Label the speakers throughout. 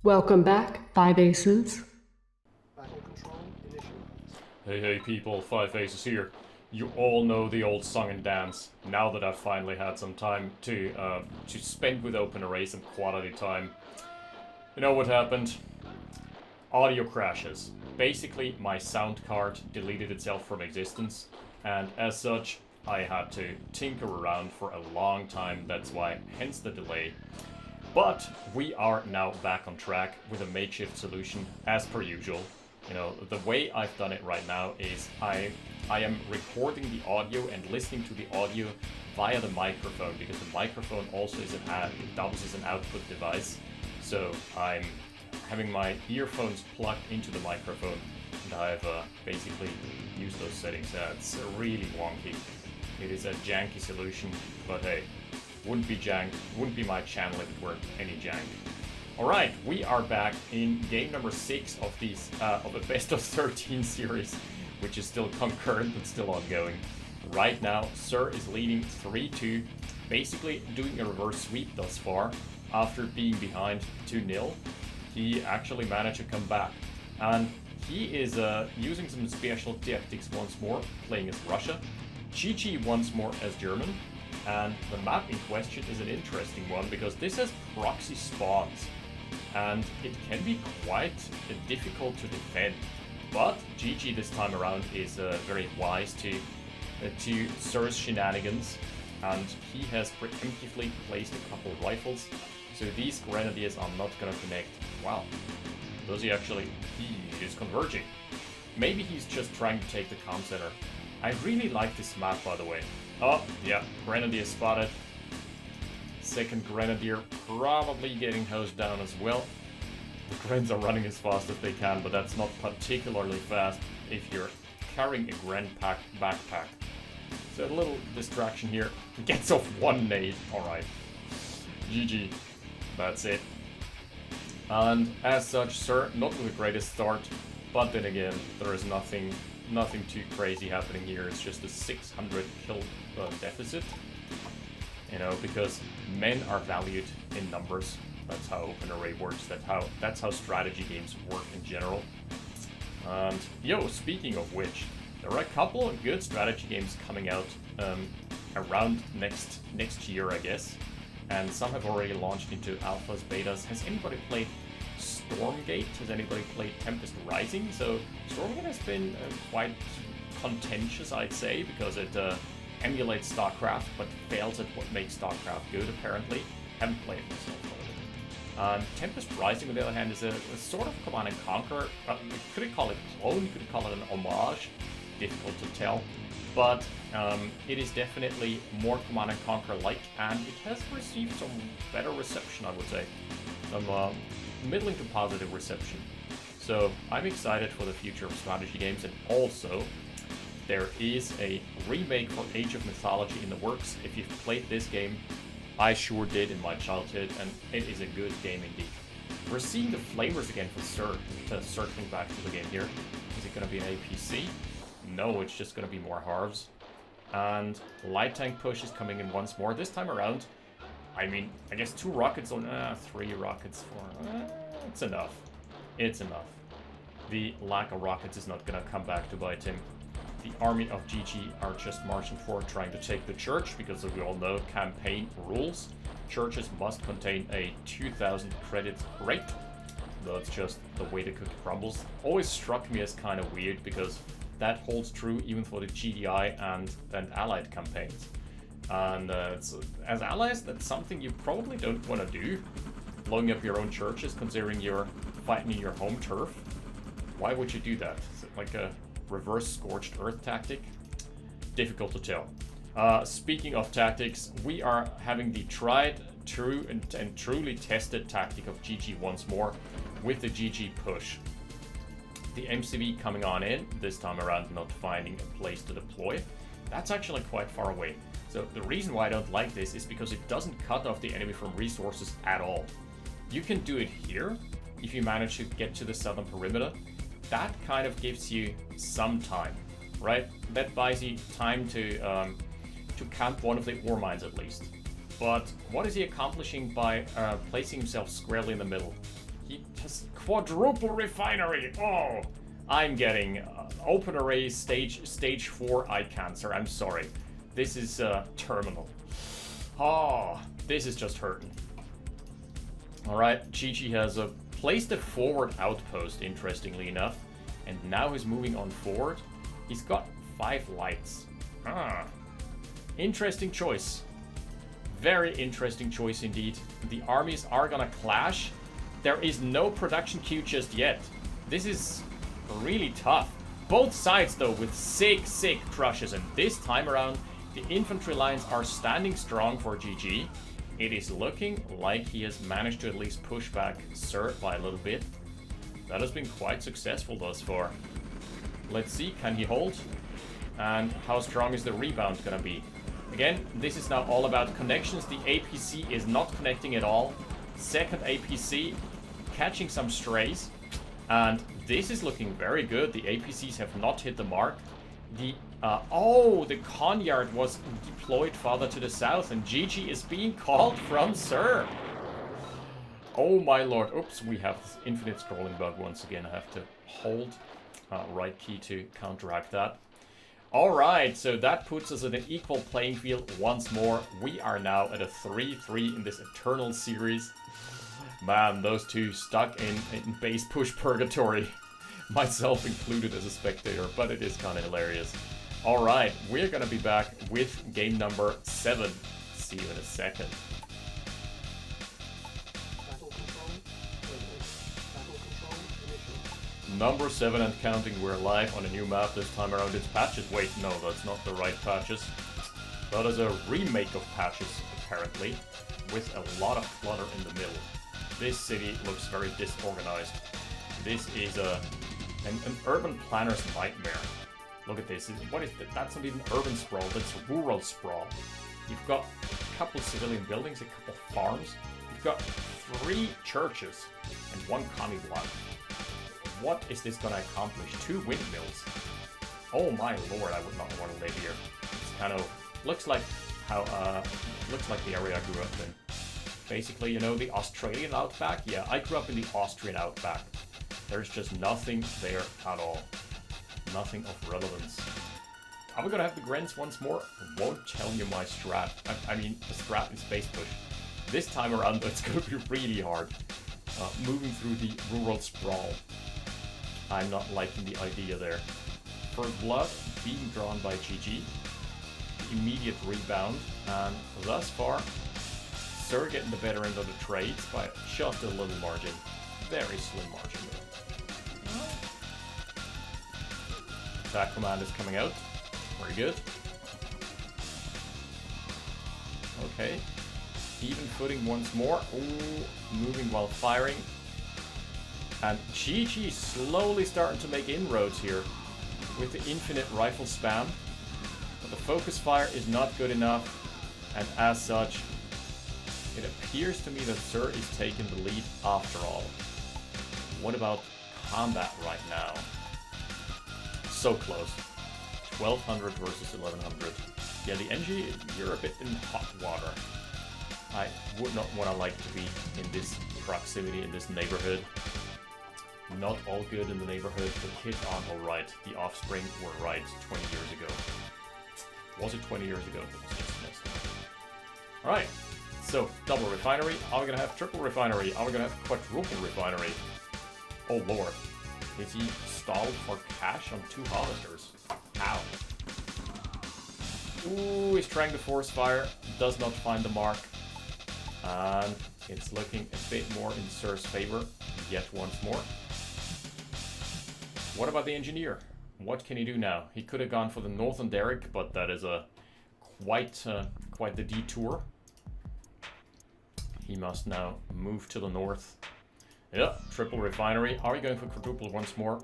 Speaker 1: Welcome back, Five Aces.
Speaker 2: Battle control initialized.
Speaker 3: Hey people, Five Aces here. You all know the old song and dance. Now that I've finally had some time to spend with OpenRA, some quality time, you know what happened? Audio crashes. Basically, my sound card deleted itself from existence, and as such, I had to tinker around for a long time. That's why, hence the delay. But we are now back on track with a makeshift solution, as per usual. You know, the way I've done it right now is I am recording the audio and listening to the audio via the microphone, because the microphone also is it doubles as an output device. So I'm having my earphones plugged into the microphone, and I've basically used those settings. It's really wonky. It is a janky solution, but hey, wouldn't be my channel if it were any jank. Alright, we are back in game number 6 of these of a best of 13 series, which is still concurrent but still ongoing. Right now, Sir is leading 3-2, basically doing a reverse sweep thus far. After being behind 2-0, he actually managed to come back. And he is using some special tactics once more, playing as Russia. CCHyper once more as German. And the map in question is an interesting one, because this has proxy spawns, and it can be quite difficult to defend. But GG this time around is very wise to Sir's shenanigans, and he has preemptively placed a couple of rifles, so these grenadiers are not gonna connect. Wow, does he actually? He is converging. Maybe he's just trying to take the comm center. I really like this map, by the way. Oh, yeah, Grenadier spotted. Second Grenadier probably getting hosed down as well. The Grens are running as fast as they can, but that's not particularly fast if you're carrying a Gren backpack. So a little distraction here. Gets off one nade. Alright. GG. That's it. And as such, Sir, not with the greatest start, but then again, there is nothing too crazy happening here. It's just a 600 kill deficit, you know, because men are valued in numbers. That's how OpenRA works. That's how strategy games work in general. And speaking of which, there are a couple of good strategy games coming out around next year, I guess, and some have already launched into alphas, betas. Has anybody played Stormgate? Has anybody played Tempest Rising? So Stormgate has been quite contentious, I'd say, because it emulates StarCraft, but fails at what makes StarCraft good, apparently. Haven't played it myself, though. Tempest Rising, on the other hand, is a sort of Command and Conquer. Could you call it clone? Could you call it an homage? Difficult to tell. But it is definitely more Command and Conquer-like, and it has received some better reception, I would say. Some middling to positive reception. So I'm excited for the future of strategy games, and also there is a remake for Age of Mythology in the works. If you've played this game, I sure did in my childhood, and it is a good game indeed. We're seeing the flavors again for Sir, circling back to the game here. Is it going to be an APC? No, it's just going to be more halves. And light tank push is coming in once more. This time around, I mean, I guess 2 rockets on 3 rockets for it's enough. It's enough. The lack of rockets is not gonna come back to bite him. The army of GG are just marching forward, trying to take the church, because as we all know, campaign rules. Churches must contain a 2,000 credit rate. That's just the way the cookie crumbles. Always struck me as kind of weird, because that holds true even for the GDI and allied campaigns. And as allies, that's something you probably don't want to do. Blowing up your own churches, considering you're fighting in your home turf. Why would you do that? Is it like a reverse scorched earth tactic? Difficult to tell. Speaking of tactics, we are having the tried, true, and truly tested tactic of GG once more with the GG push. The MCV coming on in, this time around not finding a place to deploy. That's actually quite far away. So the reason why I don't like this is because it doesn't cut off the enemy from resources at all. You can do it here if you manage to get to the southern perimeter. That kind of gives you some time, right? That buys you time to camp one of the ore mines at least. But what is he accomplishing by placing himself squarely in the middle? just quadruple refinery. Oh, I'm getting OpenRA stage 4 eye cancer. I'm sorry. This is terminal. Oh, this is just hurting. Alright, GG has placed a forward outpost, interestingly enough. And now he's moving on forward. He's got 5 lights. Interesting choice. Very interesting choice indeed. The armies are gonna clash. There is no production queue just yet. This is really tough. Both sides though with sick crushes, and this time around the infantry lines are standing strong for GG. It is looking like he has managed to at least push back Sir by a little bit. That has been quite successful thus far. Let's see, can he hold? And how strong is the rebound gonna be? Again, this is now all about connections. The APC is not connecting at all. Second APC catching some strays. And this is looking very good. The APCs have not hit the mark. The the Conyard was deployed farther to the south, and GG is being called from Sir. Oh my lord. Oops, we have this infinite scrolling bug once again. I have to hold right key to counteract that. Alright, so that puts us in an equal playing field once more. We are now at a 3-3 in this Eternal series. Man, those two stuck in base push purgatory. Myself included as a spectator, but it is kind of hilarious. Alright, we're gonna be back with game number 7. See you in a second.
Speaker 2: Battle control. Battle control initial.
Speaker 3: Number 7 and counting. We're live on a new map this time around. It's Patches. Wait, no, that's not the right Patches. That is a remake of Patches, apparently, with a lot of clutter in the middle. This city looks very disorganized. This is an urban planner's nightmare. Look at this. What is that? That's not even urban sprawl, that's rural sprawl. You've got a couple civilian buildings, a couple farms. You've got 3 churches and 1 commie block. What is this going to accomplish? 2 windmills. Oh my lord, I would not want to live here. It's kind of looks like how looks like the area I grew up in. Basically, you know, the Australian outback. Yeah, I grew up in the Austrian outback. There's just nothing there at all. Nothing of relevance. Are we gonna have the Grens once more? Won't tell you my strat. I mean, the strat is base push. This time around, it's gonna be really hard. Moving through the rural sprawl. I'm not liking the idea there. For blood being drawn by GG. Immediate rebound, and thus far, Sir getting the better end of the trades by just a little margin. Very slim margin though. Attack command is coming out. Very good. Okay. Even footing once more. Ooh, moving while firing. And GG slowly starting to make inroads here with the infinite rifle spam. But the focus fire is not good enough. And as such, it appears to me that Sir is taking the lead after all. What about combat right now? So close. 1200 versus 1100. Yeah, the NG, you're a bit in hot water. I would not want to like to be in this proximity, in this neighborhood. Not all good in the neighborhood. The kids aren't alright. The offspring were right 20 years ago. Was it 20 years ago? It was just missed. Alright, so double refinery. Are we gonna have triple refinery? Are we gonna have quadruple refinery? Oh lord. Is he stalled for cash on 2 harvesters? Ow. Ooh, he's trying to force fire. Does not find the mark. And it's looking a bit more in Sir's favor. Yet once more. What about the engineer? What can he do now? He could have gone for the Northern Derrick, but that is a quite the detour. He must now move to the north. Yeah, triple refinery. Are we going for quadruple once more?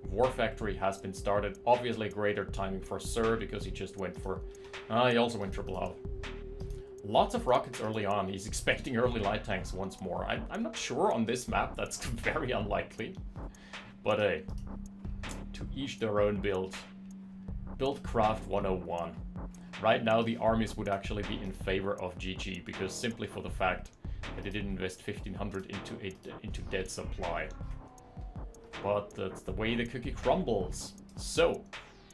Speaker 3: War factory has been started. Obviously greater timing for Sir because he just went for... he also went triple hub. Lots of rockets early on. He's expecting early light tanks once more. I'm not sure on this map. That's very unlikely. But hey, to each their own build. Buildcraft 101. Right now the armies would actually be in favor of GG because simply for the fact that they didn't invest 1,500 into dead supply. But that's the way the cookie crumbles. So,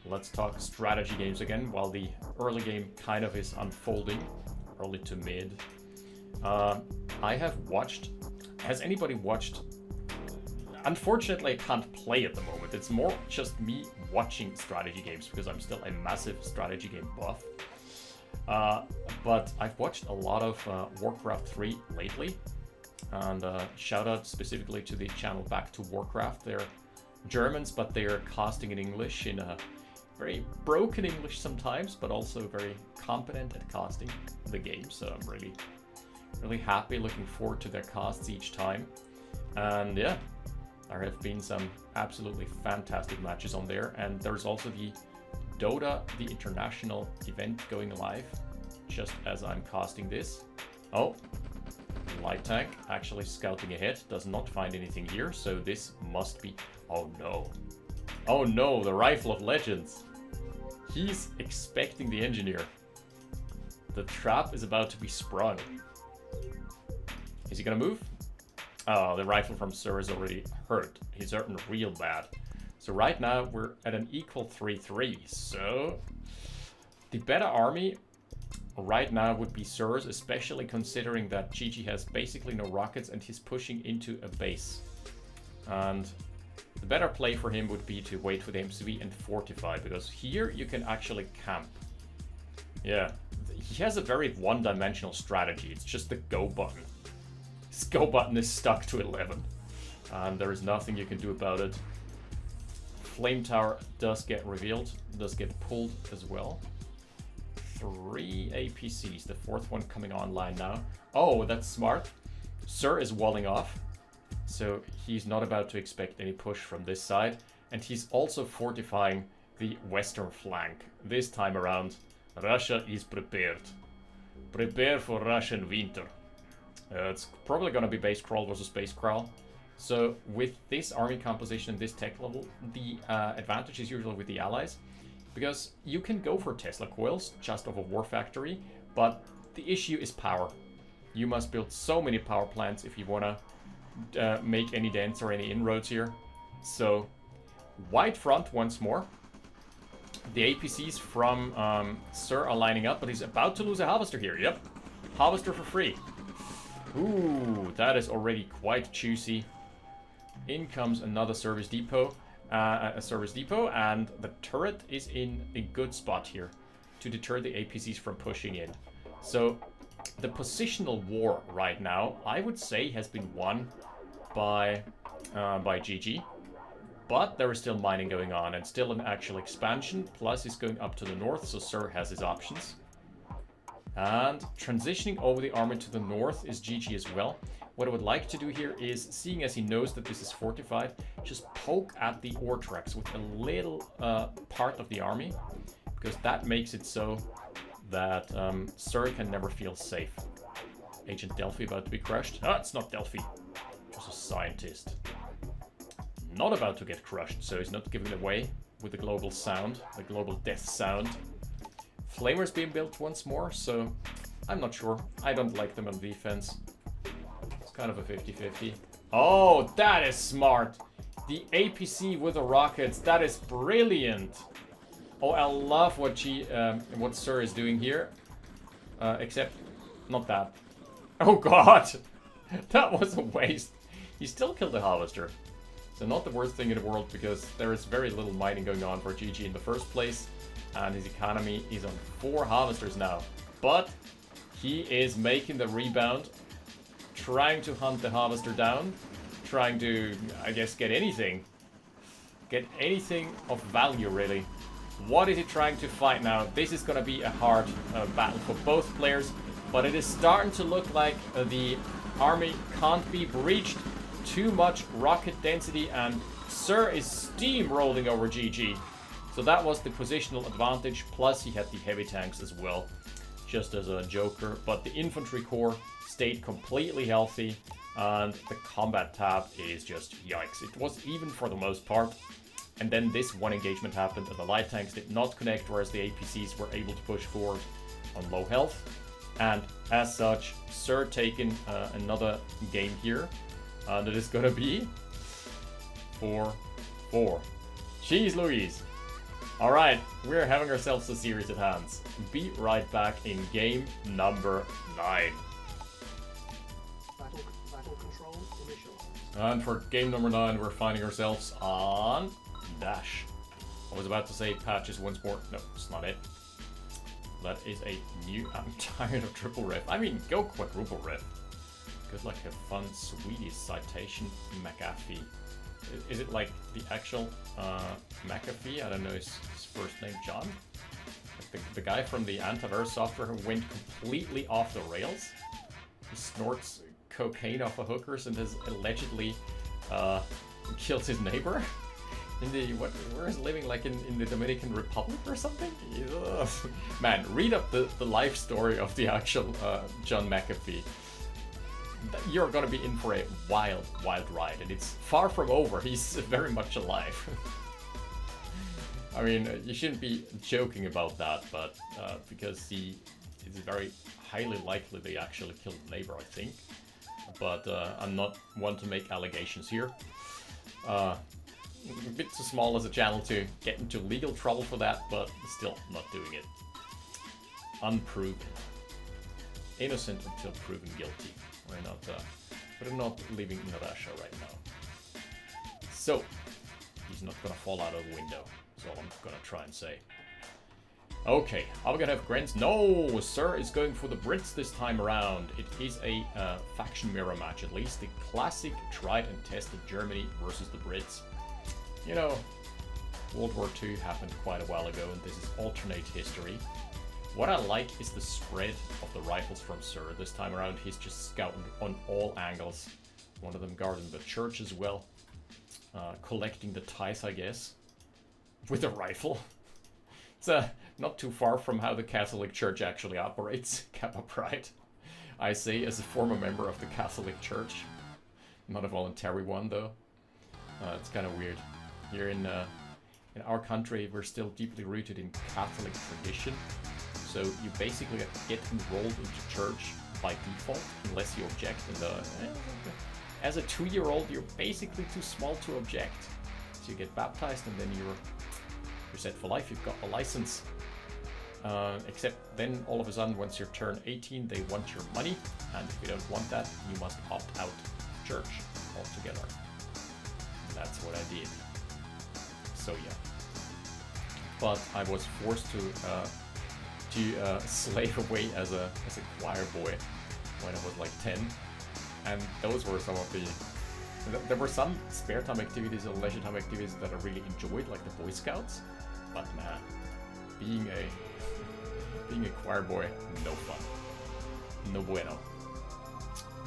Speaker 3: let's talk strategy games again, while the early game kind of is unfolding, early to mid. I have watched... Has anybody watched... Unfortunately, I can't play at the moment. It's more just me watching strategy games, because I'm still a massive strategy game buff. But I've watched a lot of Warcraft 3 lately. And shout out specifically to the channel Back to Warcraft. They're Germans, but they're casting in English, in a very broken English sometimes, but also very competent at casting the game. So I'm really happy, looking forward to their casts each time. And yeah, there have been some absolutely fantastic matches on there. And there's also the Dota, the international event going live, just as I'm casting this. Oh, light tank actually scouting ahead, does not find anything here, so this must be... Oh no. Oh no, the Rifle of Legends. He's expecting the engineer. The trap is about to be sprung. Is he gonna move? Oh, the rifle from Sir is already hurt. He's hurting real bad. So right now we're at an equal 3-3. So the better army right now would be Sir's, especially considering that GG has basically no rockets and he's pushing into a base. And the better play for him would be to wait for the MCV and fortify, because here you can actually camp. Yeah, he has a very one-dimensional strategy. It's just the go button. His go button is stuck to 11, and there is nothing you can do about it. Flame Tower does get revealed, does get pulled as well. 3 APCs, the fourth one coming online now. Oh, that's smart. Sir is walling off, so he's not about to expect any push from this side. And he's also fortifying the western flank. This time around, Russia is prepared. Prepare for Russian winter. It's probably going to be base crawl versus base crawl. So with this army composition and this tech level, the advantage is usually with the allies, because you can go for Tesla coils just off a war factory, but the issue is power. You must build so many power plants if you want to make any dents or any inroads here. So white front once more. The APCs from Sir are lining up, but he's about to lose a Harvester here. Yep, Harvester for free. Ooh, that is already quite juicy. In comes another service depot, and the turret is in a good spot here to deter the APCs from pushing in. So the positional war right now, I would say, has been won by GG. But there is still mining going on and still an actual expansion. Plus he's going up to the north, so Sir has his options. And transitioning over the army to the north is GG as well. What I would like to do here is, seeing as he knows that this is fortified, just poke at the ore tracks with a little part of the army, because that makes it so that Sir can never feel safe. Agent Delphi about to be crushed. Ah, it's not Delphi, just a scientist. Not about to get crushed, so he's not giving it away with the global sound, the global death sound. Flamer's being built once more, so I'm not sure. I don't like them on defense. It's kind of a 50-50. Oh, that is smart. The APC with the rockets, that is brilliant. Oh, I love what Sir is doing here. Except, not that. Oh god, that was a waste. He still killed the Harvester. So not the worst thing in the world, because there is very little mining going on for GG in the first place. And his economy is on 4 Harvesters now. But he is making the rebound, trying to hunt the Harvester down, trying to, I guess, get anything of value, really. What is he trying to fight now? This is going to be a hard battle for both players, but it is starting to look like the army can't be breached. Too much rocket density, and Sir is steamrolling over GG. So that was the positional advantage, plus he had the heavy tanks as well, just as a joker. But the infantry core stayed completely healthy, and the combat tab is just yikes. It was even for the most part. And then this one engagement happened, and the light tanks did not connect, whereas the APCs were able to push forward on low health. And as such, Sir taking another game here. And it is gonna be 4-4. Jeez Louise. Alright, we're having ourselves a series at hands. Be right back in game number 9.
Speaker 2: Battle control initialized.
Speaker 3: And for game number 9, we're finding ourselves on Dash. I was about to say patches once more. No, it's not it. That is a new... I'm tired of triple ref. I mean, go quadruple ref. Good luck, have fun, Swedish citation McAfee. Is it like the actual McAfee? I don't know his first name, John? Like the guy from the antivirus software who went completely off the rails? He snorts cocaine off of hookers and has allegedly killed his neighbor? In the, where is he living, like in the Dominican Republic or something? Ugh. Man, read up the life story of the actual John McAfee. You're gonna be in for a wild, wild ride, and it's far from over. He's very much alive. I mean, you shouldn't be joking about that, but because it's very highly likely they actually killed the neighbor, I think. But I'm not one to make allegations here. A bit too small as a channel to get into legal trouble for that, but still not doing it. Unproven. Innocent until proven guilty. We're not leaving Russia right now. So, he's not gonna fall out of the window. That's all I'm gonna try and say. Okay, are we gonna have Grants? No, Sir is going for the Brits this time around. It is a faction mirror match, at least. The classic tried and tested Germany versus the Brits. You know, World War II happened quite a while ago, and this is alternate history. What I like is the spread of the rifles from Sir. This time around, he's just scouting on all angles. One of them guarding the church as well. Collecting the ties, I guess. With a rifle. It's not too far from how the Catholic Church actually operates. Kappa Pride. I say as a former member of the Catholic Church. Not a voluntary one, though. It's kind of weird. Here in our country, we're still deeply rooted in Catholic tradition. So you basically get enrolled into church by default, unless you object. And as a 2-year-old, you're basically too small to object. So you get baptized, and then you're set for life. You've got a license. Except then, all of a sudden, once you turn 18, they want your money, and if you don't want that, you must opt out of church altogether. And that's what I did. So yeah. But I was forced to slave away as a choir boy when I was like 10, and those were some of the... There were some spare time activities and leisure time activities that I really enjoyed, like the Boy Scouts, but man, being a choir boy, no fun. No bueno.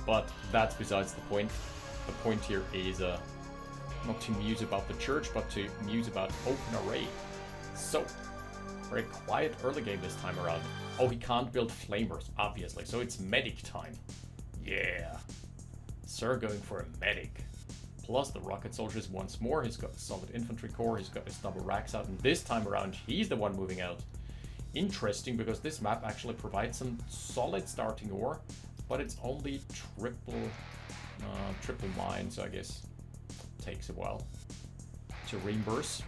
Speaker 3: But that's besides the point. The point here is not to muse about the church, but to muse about OpenRA. So, very quiet early game this time around. Oh, he can't build flamers, obviously, so it's medic time. Yeah. Sir going for a medic. Plus the rocket soldiers once more. He's got a solid infantry core, he's got his double racks out, and this time around he's the one moving out. Interesting, because this map actually provides some solid starting ore, but it's only triple mine, so I guess takes a while to reimburse.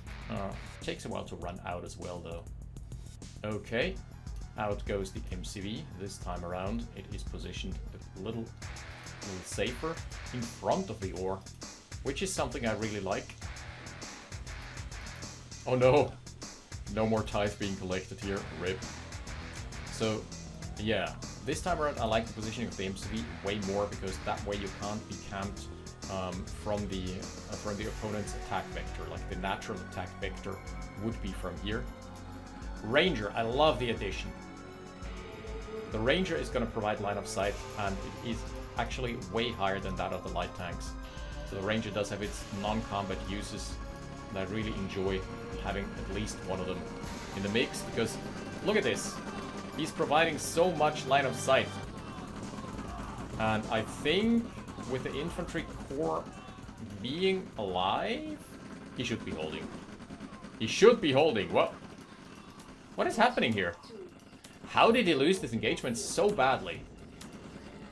Speaker 3: Takes a while to run out as well, though. Okay, out goes the MCV. This time around, it is positioned a little safer in front of the ore, which is something I really like. Oh no! No more ties being collected here. RIP. So, yeah, this time around I like the positioning of the MCV way more, because that way you can't be camped from the opponent's attack vector. Like the natural attack vector would be from here. Ranger, I love the addition. The Ranger is going to provide line of sight, and it is actually way higher than that of the light tanks. So the Ranger does have its non-combat uses, and I really enjoy having at least one of them in the mix, because look at this. He's providing so much line of sight. And I think with the infantry core being alive, he should be holding. He should be holding. What is happening here? How did he lose this engagement so badly?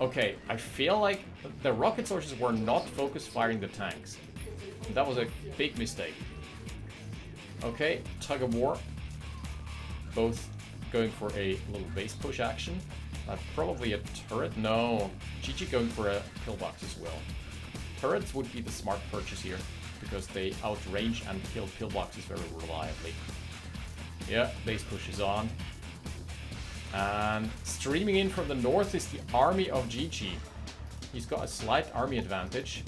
Speaker 3: Okay, I feel like the rocket sources were not focus firing the tanks. That was a big mistake. Okay, tug of war. Both going for a little base push action. Probably a turret. No, GG going for a pillbox as well. Turrets would be the smart purchase here because they outrange and kill pillboxes very reliably. Yeah, base push is on. And streaming in from the north is the army of GG. He's got a slight army advantage,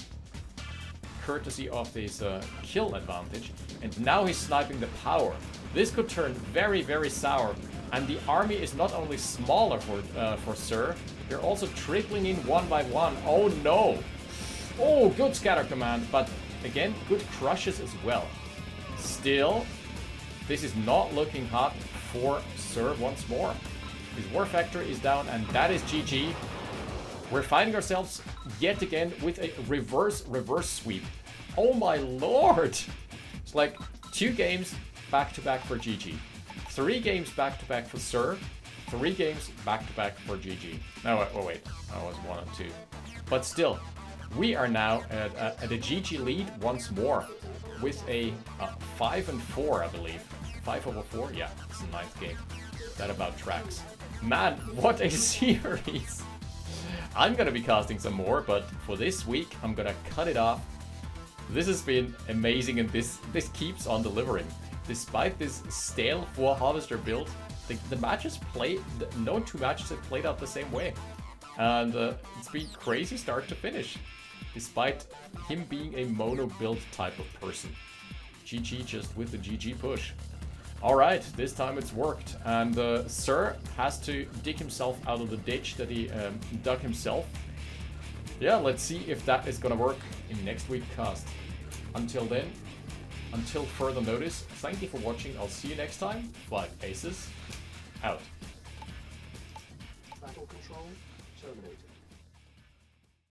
Speaker 3: courtesy of this kill advantage. And now he's sniping the power. This could turn very, very sour. And the army is not only smaller for Sir, they're also trickling in one by one. Oh no! Oh, good scatter command, but again, good crushes as well. Still, this is not looking hot for Sir once more. His war factor is down, and that is GG. We're finding ourselves yet again with a reverse sweep. Oh my lord! It's like 2 games back-to-back for GG. 3 games back-to-back for Sir. 3 games back-to-back for GG. No, wait. That was 1 and 2. But still, we are now at a GG lead once more with a 5 and 4, I believe. 5 over 4? Yeah, it's the 9th game. That about tracks. Man, what a series! I'm gonna be casting some more, but for this week, I'm gonna cut it off. This has been amazing, and this keeps on delivering. Despite this stale 4 Harvester build, the matches played, no 2 matches have played out the same way. And it's been crazy start to finish, despite him being a mono build type of person. GG just with the GG push. Alright, this time it's worked, and Sir has to dig himself out of the ditch that he dug himself. Yeah, let's see if that is gonna work in next week's cast. Until then, until further notice, thank you for watching. I'll see you next time. 5 Aces, out.
Speaker 2: Battle control terminated.